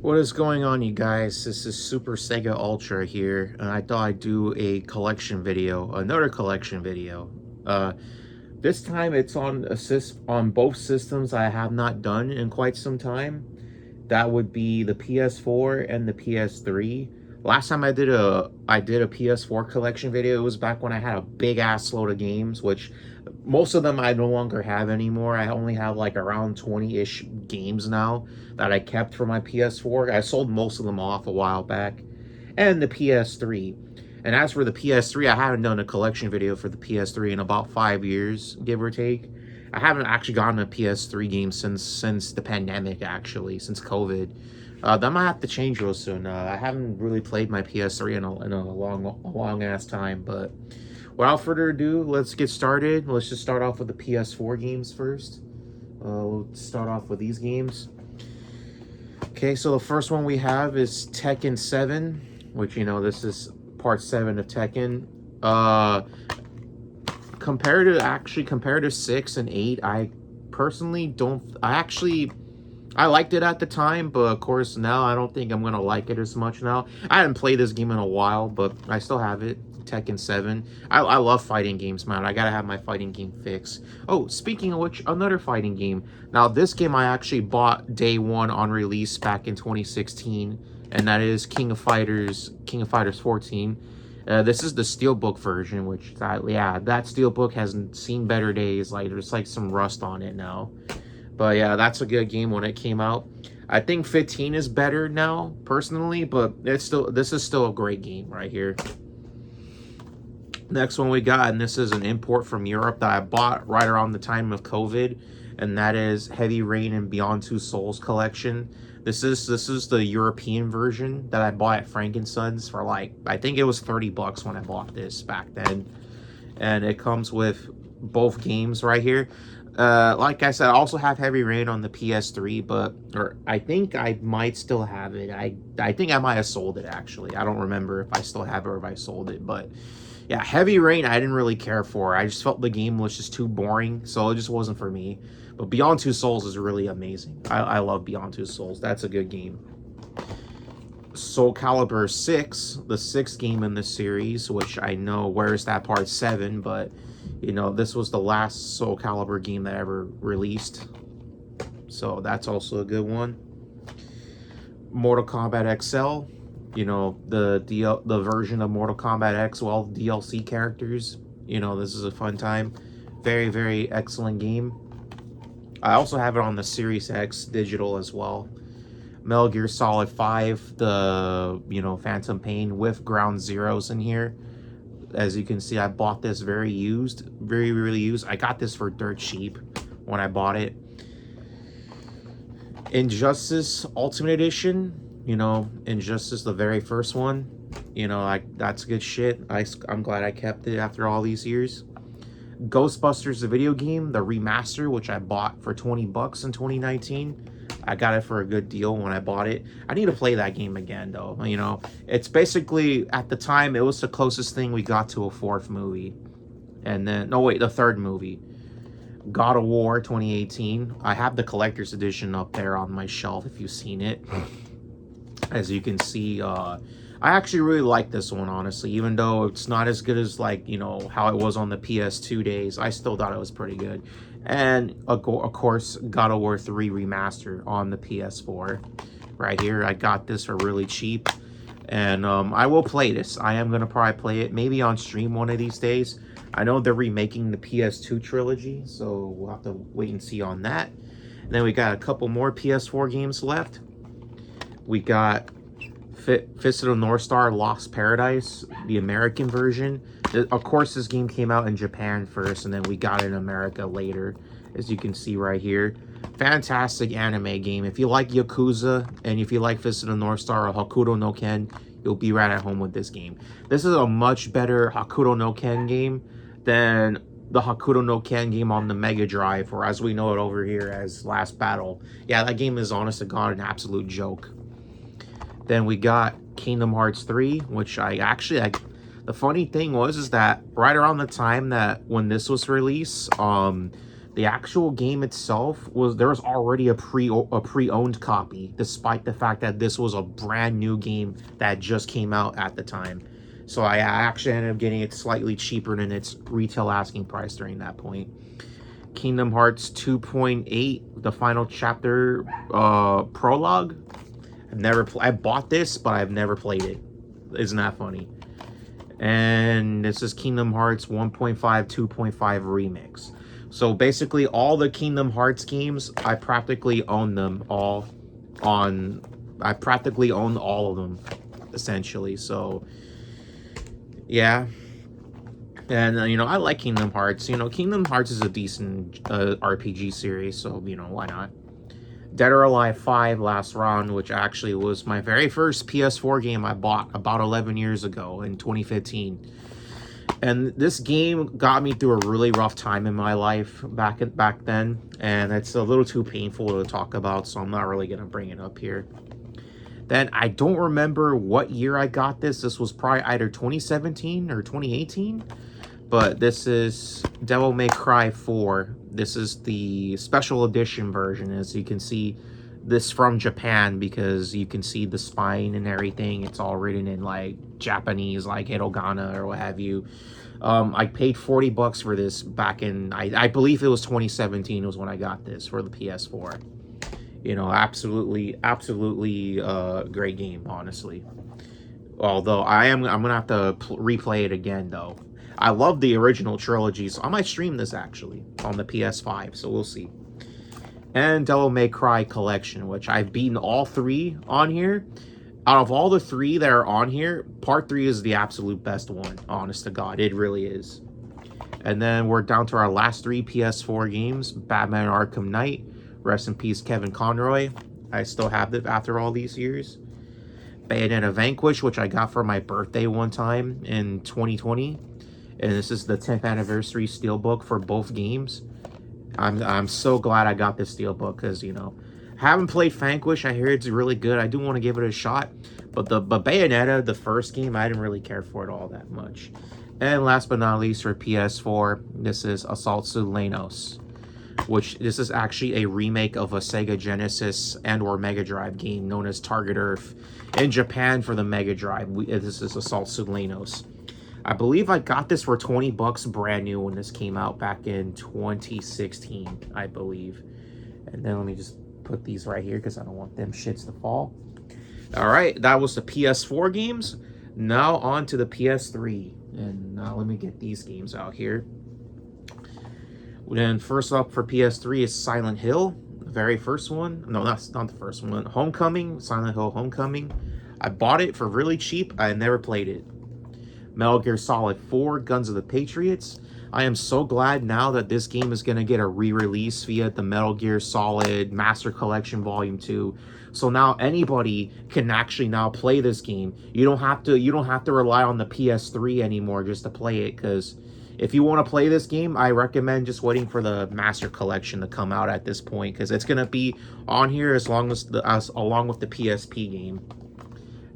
What is going on, you guys? This is Super Sega Ultra here, and I thought I'd do a collection video, another collection video. Uh, this time it's on both systems I have not done in quite some time. That would be the PS4 and the PS3. Last time I did a PS4 collection video, it was back when I had a big ass load of games, which most of them I no longer have anymore. I only have like around 20-ish games now that I kept for my PS4. I sold most of them off a while back. And the PS3. And as for the PS3, I haven't done a collection video for the PS3 in about 5 years, give or take. I haven't actually gotten a PS3 game since the pandemic, actually, since COVID. That might have to change real soon. I haven't really played my PS3 in a long ass time, but without further ado, let's get started. Let's just start off with the PS4 games first. We'll start off with these games. Okay, so the first one we have is Tekken 7, which, this is part 7 of Tekken. Compared to 6 and 8, I personally don't... I liked it at the time, but of course now I don't think I'm going to like it as much now. I haven't played this game in a while, but I still have it. Tekken 7. I love fighting games, man. I gotta have my fighting game fix. Oh, speaking of which, another fighting game. Now, this game I actually bought day one on release back in 2016, and that is King of Fighters 14. This is the Steelbook version, which, that Steelbook hasn't seen better days. Like, there's like some rust on it now. But yeah, that's a good game when it came out. I think 15 is better now, personally, but this is still a great game right here. Next one we got, and this is an import from Europe that I bought right around the time of COVID, and that is Heavy Rain and Beyond Two Souls Collection. This is the European version that I bought at Frankensons for, like, I think it was 30 bucks when I bought this back then. And it comes with both games right here. Like I said, I also have Heavy Rain on the PS3, I think I might still have it. I think I might have sold it, actually. I don't remember if I still have it or if I sold it, but yeah, Heavy Rain I didn't really care for. I just felt the game was just too boring, so it just wasn't for me. But Beyond Two Souls is really amazing. I love Beyond Two Souls. That's a good game. Soul Calibur 6, the 6th game in this series, which I know, where's that part 7, but, this was the last Soul Calibur game that ever released. So that's also a good one. Mortal Kombat XL. The version of Mortal Kombat X, well, DLC characters. This is a fun time. Very, very excellent game. I also have it on the Series X digital as well. Metal Gear Solid 5, the, Phantom Pain with Ground Zeroes in here. As you can see, I bought this very used. Very, really used. I got this for dirt cheap when I bought it. Injustice Ultimate Edition. Injustice, the very first one. That's good shit. I'm glad I kept it after all these years. Ghostbusters, the video game, the remaster, which I bought for 20 bucks in 2019. I got it for a good deal when I bought it. I need to play that game again, though. It's basically, at the time, it was the closest thing we got to a 4th movie. And then, no, wait, the 3rd movie. God of War 2018. I have the collector's edition up there on my shelf if you've seen it. As you can see, I actually really like this one, honestly. Even though it's not as good as, like, how it was on the PS2 days, I still thought it was pretty good. And, of course, God of War 3 Remaster on the PS4. Right here, I got this for really cheap. And I will play this. I am going to probably play it, maybe on stream one of these days. I know they're remaking the PS2 trilogy, so we'll have to wait and see on that. And then we got a couple more PS4 games left. We got Fist of the North Star Lost Paradise, the American version. Of course, this game came out in Japan first, and then we got it in America later, as you can see right here. Fantastic anime game. If you like Yakuza, and if you like Fist of the North Star or Hakuto no Ken, you'll be right at home with this game. This is a much better Hakuto no Ken game than the Hakuto no Ken game on the Mega Drive, or as we know it over here as Last Battle. Yeah, that game is, honest to God, an absolute joke. Then we got Kingdom Hearts 3, which the funny thing is that right around the time that when this was released, The actual game itself there was already a pre-owned copy, despite the fact that this was a brand new game that just came out at the time. So I actually ended up getting it slightly cheaper than its retail asking price during that point. Kingdom Hearts 2.8, the final chapter prologue. I bought this, but I've never played it. Isn't that funny? And this is Kingdom Hearts 1.5 2.5 remix. So basically all the Kingdom Hearts games, I practically own them all I practically own all of them essentially. So yeah. And you know, I like Kingdom Hearts. You know, Kingdom Hearts is a decent RPG series, so you know, why not? Dead or Alive 5 Last Round, which actually was my very first PS4 game I bought about 11 years ago in 2015. And this game got me through a really rough time in my life back then, and it's a little too painful to talk about, so I'm not really going to bring it up here. Then I don't remember what year I got this. This was probably either 2017 or 2018. But this is Devil May Cry 4. This is the special edition version. As you can see, this from Japan, because you can see the spine and everything. It's all written in like Japanese, like hiragana or what have you. I paid $40 for this back in, I believe it was 2017 was when I got this for the PS4. You know, absolutely great game, honestly. Although I'm gonna have to replay it again though. I love the original trilogy, so I might stream this actually on the PS5, so we'll see. And Devil May Cry Collection, which I've beaten all 3 on here. Out of all the 3 that are on here, Part 3 is the absolute best one, honest to God, it really is. And then we're down to our last 3 PS4 games, Batman Arkham Knight, rest in peace Kevin Conroy. I still have it after all these years. Bayonetta Vanquish, which I got for my birthday one time in 2020. And this is the 10th anniversary steelbook for both games. I'm so glad I got this steelbook because, you know, haven't played Vanquish. I hear it's really good. I do want to give it a shot. But Bayonetta, the first game, I didn't really care for it all that much. And last but not least for PS4, this is Assault Sulanos, which this is actually a remake of a Sega Genesis and or Mega Drive game known as Target Earth in Japan for the Mega Drive. This is Assault Sulanos. I believe I got this for $20 brand new when this came out back in 2016, I believe. And then let me just put these right here because I don't want them shits to fall. All right, that was the PS4 games. Now on to the PS3. And now let me get these games out here. Then first up for PS3 is Silent Hill, the very first one. No, that's not the first one. Homecoming, Silent Hill Homecoming. I bought it for really cheap. I never played it. Metal Gear Solid 4, Guns of the Patriots. I am so glad now that this game is going to get a re-release via the Metal Gear Solid Master Collection Volume 2. So now anybody can actually now play this game. You don't have to rely on the PS3 anymore just to play it, because if you want to play this game, I recommend just waiting for the Master Collection to come out at this point, because it's going to be on here along with the PSP game.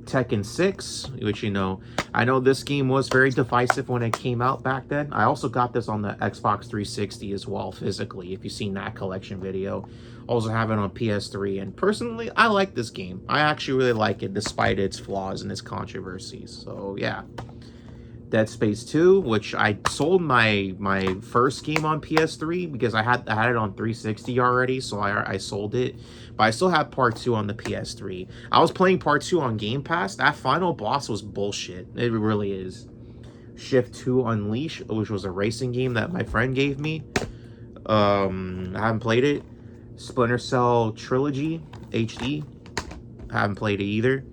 Tekken 6, which, you know, I know this game was very divisive when it came out back then. I also got this on the Xbox 360 as well, physically, if you've seen that collection video. Also have it on PS3, and personally, I like this game. I actually really like it, despite its flaws and its controversies. So, yeah. Dead Space 2, which I sold my first game on PS3 because I had it on 360 already, so I sold it. But I still have Part 2 on the PS3. I was playing Part 2 on Game Pass. That final boss was bullshit. It really is. Shift 2 Unleashed, which was a racing game that my friend gave me. I haven't played it. Splinter Cell Trilogy HD. I haven't played it either.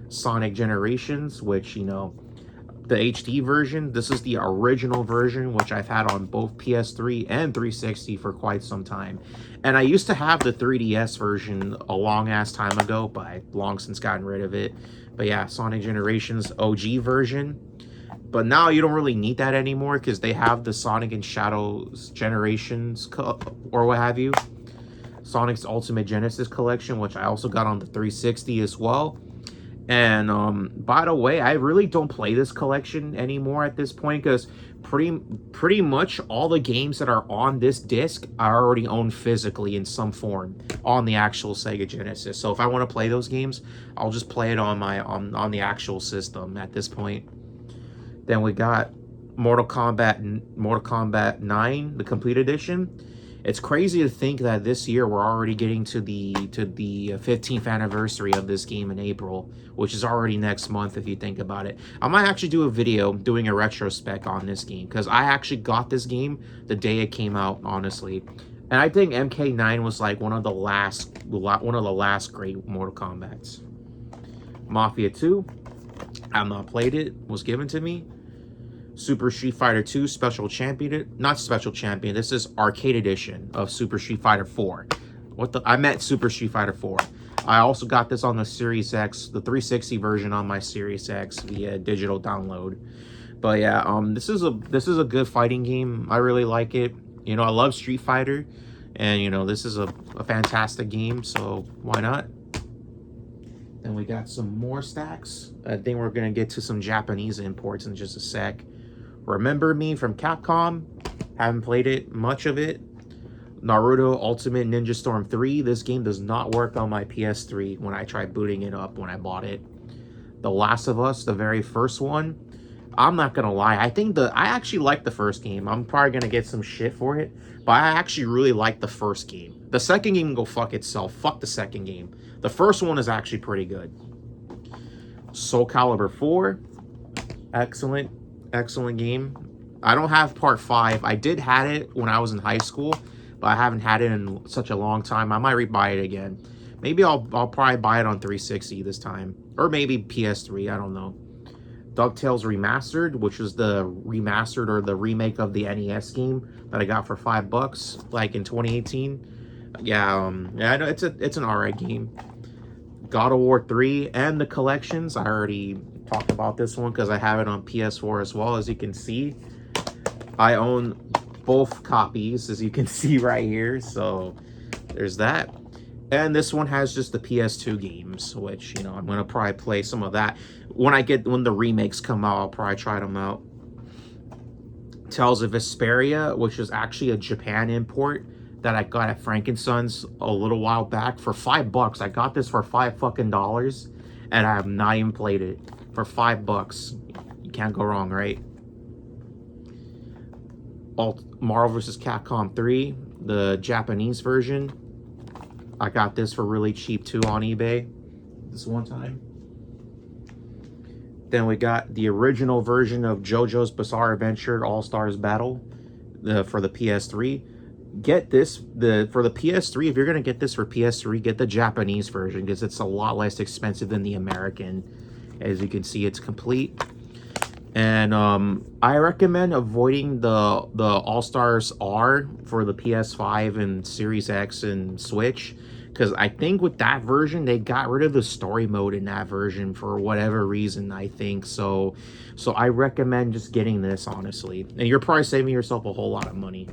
Sonic Generations, which, you know, the HD version, this is the original version, which I've had on both PS3 and 360 for quite some time. And I used to have the 3DS version a long ass time ago, but I've long since gotten rid of it. But yeah, Sonic Generations OG version. But now you don't really need that anymore because they have the Sonic and Shadows Generations or what have you. Sonic's Ultimate Genesis Collection, which I also got on the 360 as well. And by the way, I really don't play this collection anymore at this point because pretty much all the games that are on this disc I already own physically in some form on the actual Sega Genesis. So if I want to play those games, I'll just play it on my on the actual system at this point. Then we got Mortal Kombat 9, the complete edition. It's crazy to think that this year we're already getting to the 15th anniversary of this game in April, which is already next month if you think about it. I might actually do a video doing a retrospect on this game, because I actually got this game the day it came out, honestly. And I think MK9 was like one of the last great Mortal Kombats. Mafia 2, I've not played it, was given to me. Super Street Fighter 2 Special Champion, not Special Champion, this is Arcade Edition of Super Street Fighter 4. I meant Super Street Fighter 4. I also got this on the Series X, the 360 version on my Series X via digital download. But yeah, this is a good fighting game. I really like it. You know, I love Street Fighter, and you know, this is a fantastic game, so why not? Then we got some more stacks. I think we're gonna get to some Japanese imports in just a sec. Remember Me from Capcom, haven't played it, much of it. Naruto Ultimate Ninja Storm 3, this game does not work on my PS3 when I tried booting it up when I bought it. The Last of Us, the very first one, I'm not gonna lie, I actually like the first game. I'm probably gonna get some shit for it, but I actually really like the first game. The second game can go fuck itself, fuck the second game. The first one is actually pretty good. Soul Calibur 4, excellent game. I don't have part 5. I did had it when I was in high school, but I haven't had it in such a long time. I might rebuy it again. Maybe I'll probably buy it on 360 this time, or maybe PS3, I don't know. DuckTales Remastered, which was the remastered or the remake of the NES game that I got for $5 like in 2018. Yeah, I know it's an alright game. God of War 3 and the collections, I already talked about this one because I have it on PS4 as well. As you can see, I own both copies, as you can see right here, so there's that. And this one has just the PS2 games, which, you know, I'm gonna probably play some of that when the remakes come out. I'll probably try them out. Tales of Vesperia, which is actually a Japan import that I got at Frankenson's a little while back for $5. I got this for $5 fucking dollars, and I have not even played it. For $5, you can't go wrong, right? Marvel vs. Capcom 3, the Japanese version. I got this for really cheap too on eBay this one time. Then we got the original version of JoJo's Bizarre Adventure All-Stars Battle for the PS3. Get this, for the PS3, if you're going to get this for PS3, get the Japanese version because it's a lot less expensive than the American. As you can see, it's complete. And I recommend avoiding the All-Stars R for the PS5 and Series X and Switch, because I think with that version, they got rid of the story mode in that version for whatever reason, I think. So I recommend just getting this, honestly. And you're probably saving yourself a whole lot of money,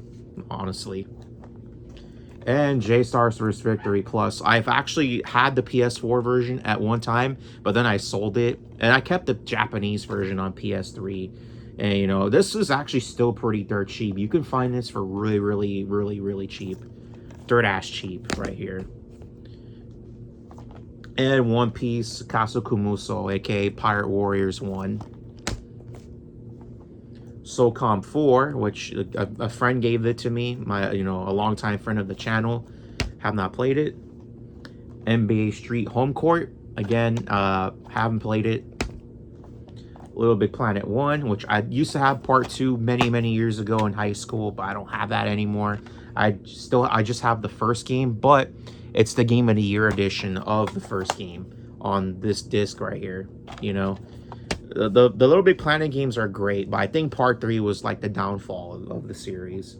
honestly. And J-Stars vs. Victory Plus. I've actually had the PS4 version at one time, but then I sold it, and I kept the Japanese version on PS3. And, you know, this is actually still pretty dirt cheap. You can find this for really cheap. Dirt-ass cheap right here. And One Piece Kasukumuso, aka Pirate Warriors 1. SOCOM 4, which a friend gave it to me, a longtime friend of the channel. Have not played it. NBA Street Home Court, again, haven't played it. Little Big Planet 1, which I used to have part 2 many years ago in high school, but I don't have that anymore. I just have the first game, but it's the Game of the Year edition of the first game on this disc right here, you know. The Little Big Planet games are great, but I think part 3 was like the downfall of the series.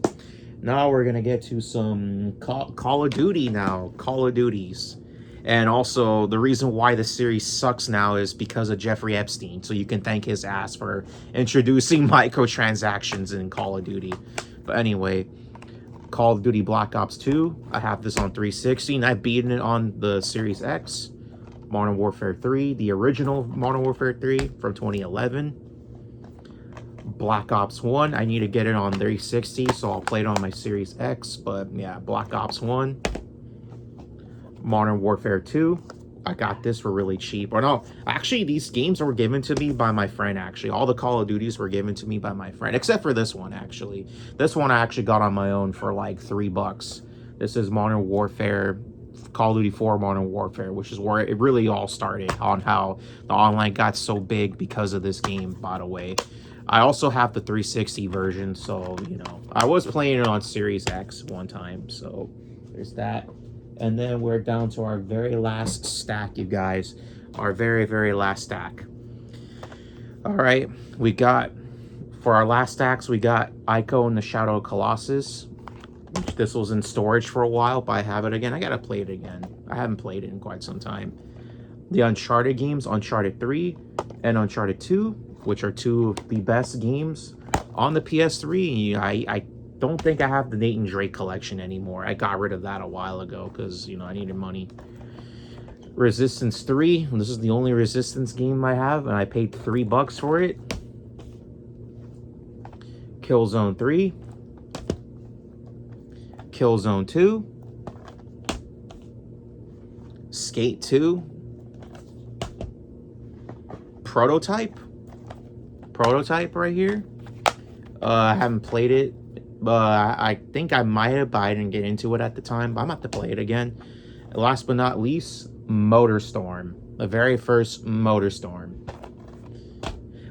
Now we're gonna get to some Call of Duty now, Call of Duties. And also, the reason why the series sucks now is because of Jeffrey Epstein, so you can thank his ass for introducing microtransactions in Call of Duty. But anyway, Call of Duty Black Ops 2, I have this on 360, and I've beaten it on the Series X. Modern Warfare 3, the original Modern Warfare 3 from 2011. Black Ops 1. I need to get it on 360, so I'll play it on my Series X. But yeah, Black Ops 1. Modern Warfare 2. I got this for really cheap. Or no, actually, these games were given to me by my friend, actually. All the Call of Duties were given to me by my friend, except for this one, actually. This one I actually got on my own for like $3. This is Modern Warfare, Call of Duty 4 Modern Warfare, which is where it really all started, on how the online got so big because of this game, by the way. I also have the 360 version, so, you know, I was playing it on Series X one time, so there's that. And then we're down to our very last stack, you guys. Our very, very last stack. All right, we got, for our last stacks, we got Ico and the Shadow of Colossus. This was in storage for a while, but I have it again. I gotta play it again. I haven't played it in quite some time. The Uncharted games, Uncharted 3 and Uncharted 2, which are two of the best games on the PS3. I don't think I have the Nathan Drake collection anymore. I got rid of that a while ago because, you know, I needed money. Resistance 3. This is the only Resistance game I have, and I paid $3 for it. Killzone 3. Killzone 2. Skate 2. Prototype right here. I haven't played it. I think I might have, but I didn't get into it at the time. But I'm about to play it again. And last but not least, Motorstorm. The very first Motorstorm.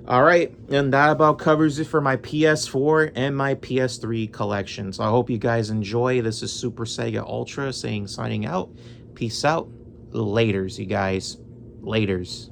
Alright, and that about covers it for my PS4 and my PS3 collection. So I hope you guys enjoy. This is Super Sega Ultra signing out. Peace out. Laters, you guys. Laters.